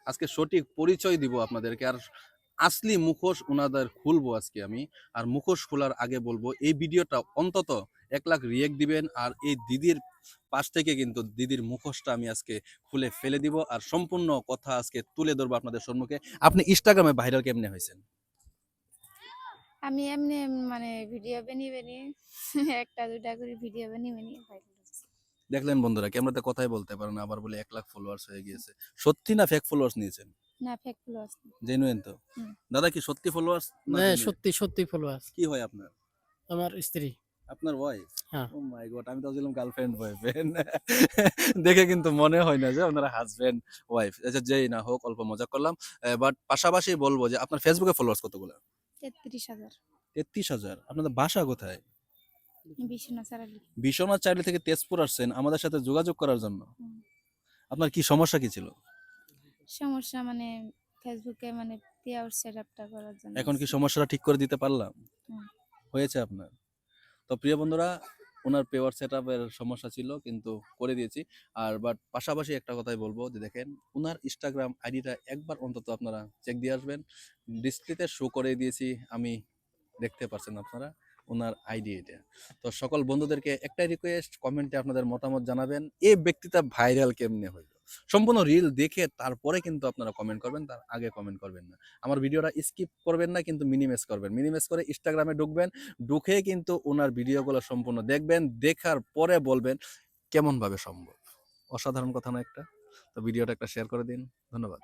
আজকে সঠিক পরিচয় দিব আপনাদেরকে, আর আসলি মুখোশ ওনাদের খুলবো আজকে আমি। আর মুখোশ খোলার আগে বলবো এই ভিডিওটা অন্তত 1 লাখ রিয়েক্ট দিবেন, আর এই দিদির পাশ থেকে কিন্তু দিদির মুখোশটা আমি আজকে খুলে ফেলে দিব, আর সম্পূর্ণ কথা আজকে তুলে ধরবো আপনাদের সম্মুখে। আপনি ইনস্টাগ্রামে ভাইরাল কেমনে হয়েছেন? আমি এমনি মানে ভিডিও বানিয়ে বানিয়ে একটা দুটা করে ভিডিও বানিয়ে বানিয়ে ভাইরাল হচ্ছে। দেখলেন বন্ধুরা, ক্যামেরাতে কথাই বলতে পারেন, আবার বলে 1 লাখ ফলোয়ার্স হয়ে গিয়েছে। সত্যি না ফেক ফলোয়ার্স নিয়েছেন? না, ফেক ফলোয়ার্স না। জেনুইন তো? হুম। দাদা কি সত্যি ফলোয়ার্স না হ্যাঁ, জেনুইন? সত্যি সত্যি ফলোয়ার। কি হয় আপনার? আমার স্ত্রী। আপনার ওয়াইফ? হ্যাঁ। ও মাই গড, আমি তো ভাবছিলাম গার্লফ্রেন্ড বয়ফ্রেন্ড। দেখে কিন্তু মনে হয় না যে ওনারা হাজবেন্ড ওয়াইফ। আচ্ছা যেই না হোক, অল্প মজা করলাম। বাট পাশাপাশি বলবো যে আপনার ফেসবুকে ফলোয়ার্স কতগুলো? 33,000। 33,000। আপনাদের বাসা কোথায়? বিশ্বনাথ চারালি। বিশ্বনাথ চাইলে থেকে তেজপুর আসছেন আমাদের সাথে যোগাযোগ করার জন্য। হুম। আপনার কি সমস্যা কি ছিল? সমস্যা মানে ফেসবুকে মানে পেয়ার সেট আপটা করার জন্য এখন কি আসছি। সমস্যাটা ঠিক করে দিতে পারলাম? হুম। হয়েছে আপনার? তো প্রিয় বন্ধুরা, ওনার পেওয়ার সেটআপের সমস্যা ছিল কিন্তু করে দিয়েছি। আর বাট পাশাপাশি একটা কথাই বলবো যে দেখেন, ওনার ইনস্টাগ্রাম আইডিটা একবার অন্তত আপনারা চেক দিয়ে আসবেন। ডিসপ্লেতে শো করে দিয়েছি আমি, দেখতে পাচ্ছেন আপনারা ওনার আইডি এটা। তো সকল বন্ধুদেরকে একটাই রিকোয়েস্ট, কমেন্টে আপনাদের মতামত জানাবেন এই ব্যক্তিটা ভাইরাল কেমনে হইল। সম্পূর্ণ রিল দেখে তারপরে কিন্তু আপনারা কমেন্ট করবেন, তার আগে কমেন্ট করবেন না। আমার ভিডিওটা স্কিপ করবেন না, কিন্তু মিনিমাইজ করবেন। মিনিমাইজ করে ইনস্টাগ্রামে ঢুকবেন, ঢুকে কিন্তু ওনার ভিডিওগুলো সম্পূর্ণ দেখবেন, দেখার পরে বলবেন কেমন ভাবে সম্ভব। অসাধারণ কথা না একটা? তো ভিডিওটা একটা শেয়ার করে দিন। ধন্যবাদ।